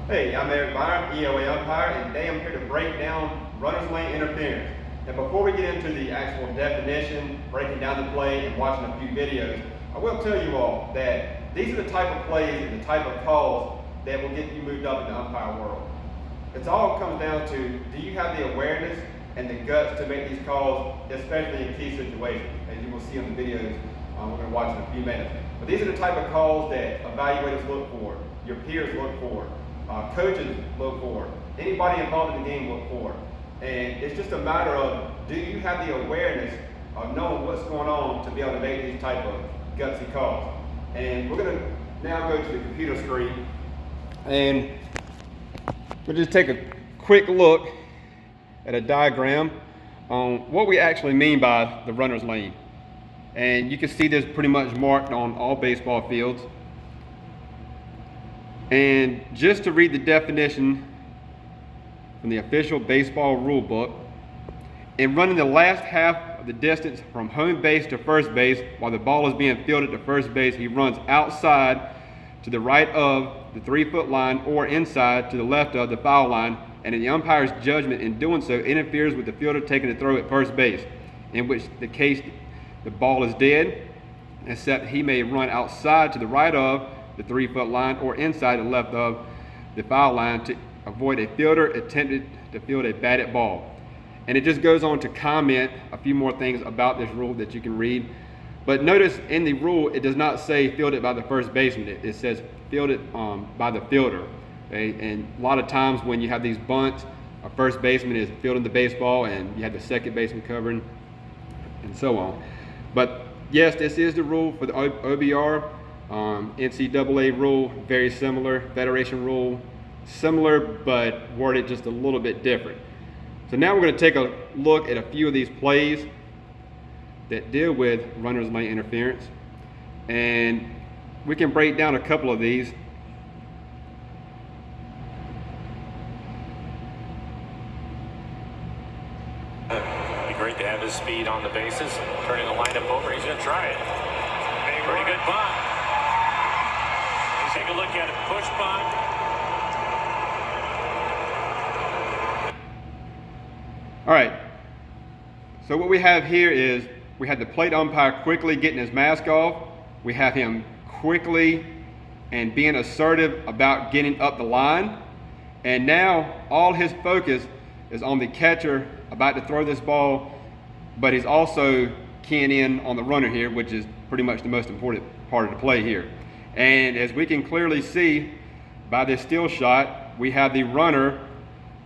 Hey, I'm Eric Byron, EOA umpire, and today I'm here to break down runner's lane interference. Now before we get into the actual definition, breaking down the play, and watching a few videos, I will tell you all that these are the type of plays and the type of calls that will get you moved up in the umpire world. It all comes down to, do you have the awareness and the guts to make these calls, especially in key situations, as you will see on the videos we're going to watch in a few minutes. But these are the type of calls that evaluators look for, your peers look for, coaches look for, anybody involved in the game look for. And it's just a matter of, do you have the awareness of knowing what's going on to be able to make these type of gutsy calls. And we're going to now go to the computer screen and we'll just take a quick look at a diagram on what we actually mean by the runner's lane. And you can see this pretty much marked on all baseball fields. And just to read the definition from the official baseball rule book, in running the last half of the distance from home base to first base while the ball is being fielded to first base, he runs outside to the right of the 3-foot line or inside to the left of the foul line, and in the umpire's judgment in doing so interferes with the fielder taking the throw at first base, in which the case the ball is dead, except he may run outside to the right of the 3-foot line or inside to the left of the foul line to avoid a fielder attempted to field a batted ball. And it just goes on to comment a few more things about this rule that you can read. But notice in the rule, it does not say fielded by the first baseman. It says fielded by the fielder. Okay? And a lot of times when you have these bunts, a first baseman is fielding the baseball and you have the second baseman covering and so on. But yes, this is the rule for the OBR. NCAA rule, very similar. Federation rule, similar, but worded just a little bit different. So now we're going to take a look at a few of these plays that deal with runner's lane interference. And we can break down a couple of these. It'd be great to have his speed on the bases, turning the lineup over. He's going to try it. Pretty good bunt. Take a look at it. Push bunt. All right. So what we have here is we have the plate umpire quickly getting his mask off. We have him quickly and being assertive about getting up the line. And now all his focus is on the catcher about to throw this ball, but he's also keying in on the runner here, which is pretty much the most important part of the play here. And as we can clearly see by this still shot, we have the runner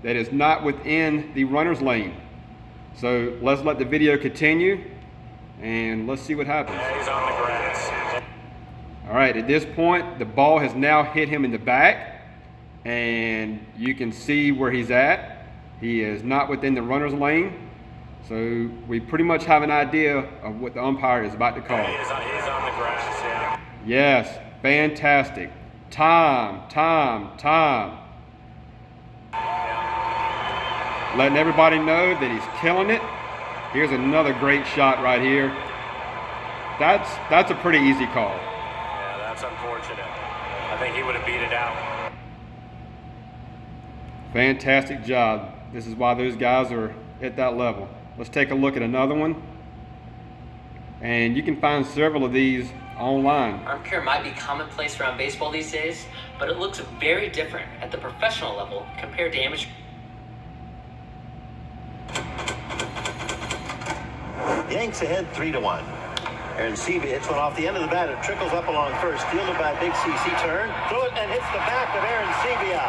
that is not within the runner's lane. So let's let the video continue and let's see what happens. Yeah, he's on the grass. All right, at this point, the ball has now hit him in the back and you can see where he's at. He is not within the runner's lane. So we pretty much have an idea of what the umpire is about to call. Yeah, he's on the grass, yeah. Yes, fantastic. Time. Letting everybody know that he's killing it. Here's another great shot right here. That's a pretty easy call. Yeah, that's unfortunate. I think he would have beat it out. Fantastic job. This is why those guys are at that level. Let's take a look at another one. And you can find several of these online. Arm care might be commonplace around baseball these days, but it looks very different at the professional level compared to amateur. Yanks ahead 3-1. Arencibia hits one off the end of the bat. It trickles up along first. Fielded by Big CC. Turn. Throw it and hits the back of Arencibia.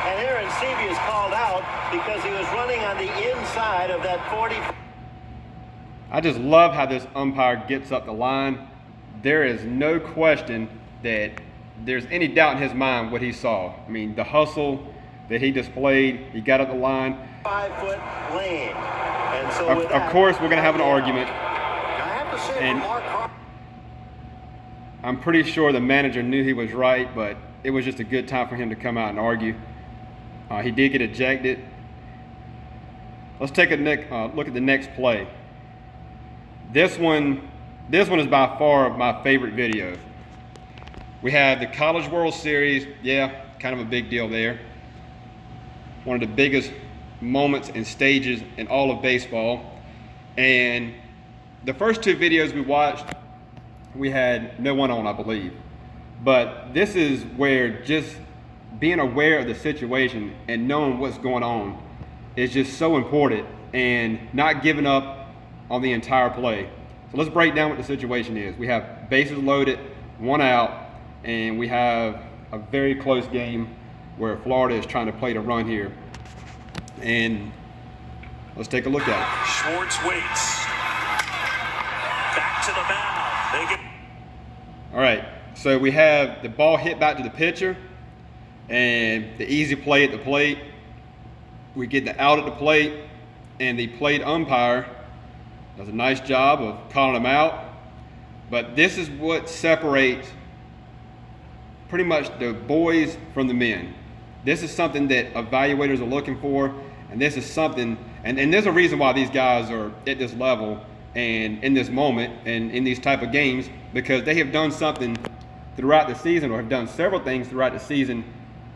And Arencibia is called out because he was running on the inside of that 40. I just love how this umpire gets up the line. There is no question that there's any doubt in his mind what he saw. I mean, the hustle that he displayed, he got up the line. 5-foot lane. And so of course, we're going to have an argument. I have to say, And I'm pretty sure the manager knew he was right, but it was just a good time for him to come out and argue. He did get ejected. Let's take a look at the next play. This one is by far my favorite video. We have the College World Series. Yeah, kind of a big deal there. one of the biggest moments and stages in all of baseball. And the first two videos we watched, we had no one on, I believe. But this is where just being aware of the situation and knowing what's going on is just so important, and not giving up on the entire play. So let's break down what the situation is. We have bases loaded, 1 out, and we have a very close game where Florida is trying to play the run here. And let's take a look at it. Schwartz waits. Back to the mound. They get. All right, so we have the ball hit back to the pitcher, and the easy play at the plate. We get the out at the plate, and the plate umpire does a nice job of calling them out. But this is what separates pretty much the boys from the men. This is something that evaluators are looking for, and this is something, and there's a reason why these guys are at this level and in this moment and in these type of games, because they have done something throughout the season, or have done several things throughout the season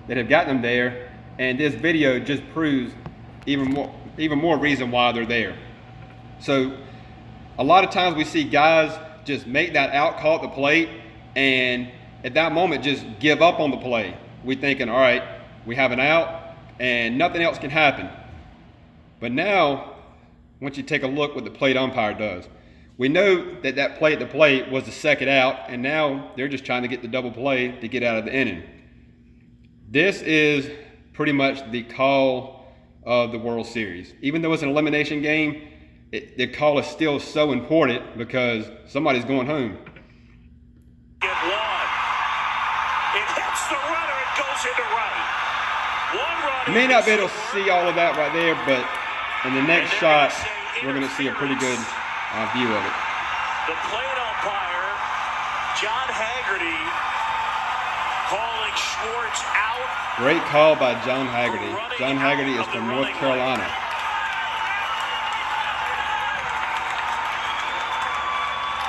that have gotten them there, and this video just proves even more reason why they're there. So a lot of times we see guys just make that out call at the plate, and at that moment just give up on the play. We're thinking, all right, we have an out and nothing else can happen. But now, once you take a look what the plate umpire does, we know that that play at the plate was the second out, and now they're just trying to get the double play to get out of the inning. This is pretty much the call of the World Series. Even though it's an elimination game, the call is still so important because somebody's going home. Get one. It hits the runner. It goes into right. One run. You may not be able to see all of that right there, but in the next shot, we're going to see a pretty good view of it. The plate umpire, John Haggerty, calling Schwartz out. Great call by John Haggerty. John Haggerty is from North Carolina.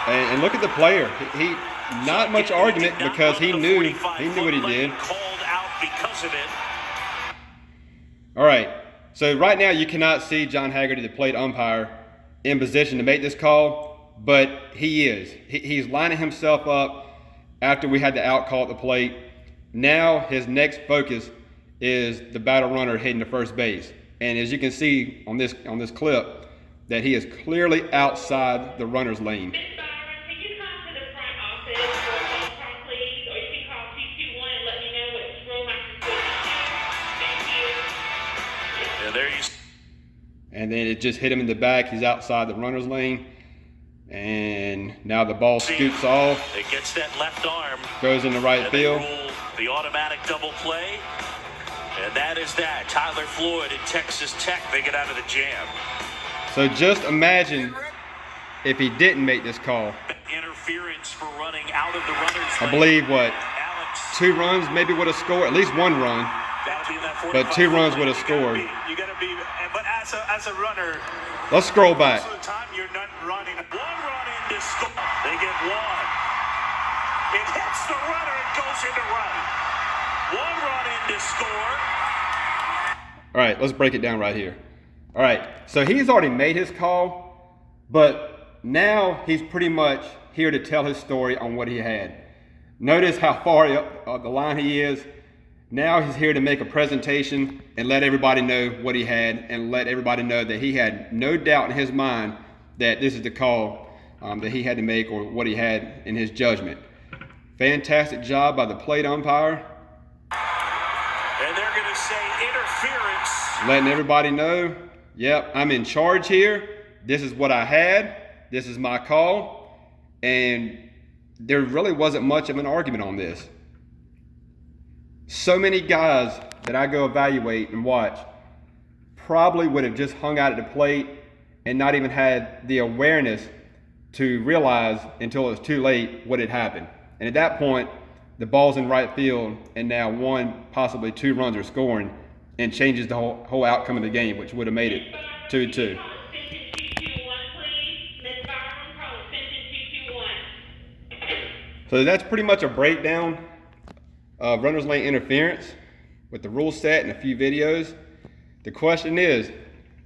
And look at the player. He not much argument, because he knew what he did. Called out because of it. All right. So right now you cannot see John Haggerty, the plate umpire, in position to make this call, but he is. He's lining himself up after we had the out call at the plate. Now his next focus is the battle runner heading to first base. And as you can see on this clip, that he is clearly outside the runner's lane. Can you come to the front office for a phone call, please? Or you can call 221 and let me know what room I can put you. Thank you. And there you see. And then it just hit him in the back. He's outside the runner's lane. And now the ball scoots off. It gets that left arm. Goes into right And field. they rule the automatic double play. And that is that. Tyler Floyd at Texas Tech, they get out of the jam. So just imagine if he didn't make this call. Interference for running out of the runner's I lane. believe, what, Alex, 2 runs maybe would have scored, at least 1 run. that'll be in that But 2 runs would have scored. You gotta be, but as a runner, Let's scroll back. most of the time you're not running. one run in to score. They get one. It hits the runner. It goes into right. One run in to score. All right, let's break it down right here. All right, so he's already made his call, but now he's pretty much here to tell his story on what he had. Notice how far up the line he is. Now he's here to make a presentation and let everybody know what he had, and let everybody know that he had no doubt in his mind that this is the call that he had to make, or what he had in his judgment. Fantastic job by the plate umpire. And they're going to say interference. Letting everybody know, yep, I'm in charge here. This is what I had. This is my call. And there really wasn't much of an argument on this. So many guys that I go evaluate and watch probably would have just hung out at the plate and not even had the awareness to realize until it was too late what had happened. And at that point, the ball's in right field, and now 1, possibly 2 runs are scoring, and changes the whole outcome of the game, which would have made it 2-2. So that's pretty much a breakdown of runner's lane interference with the rule set and a few videos. The question is,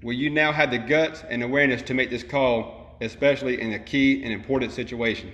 will you now have the guts and awareness to make this call, especially in a key and important situation?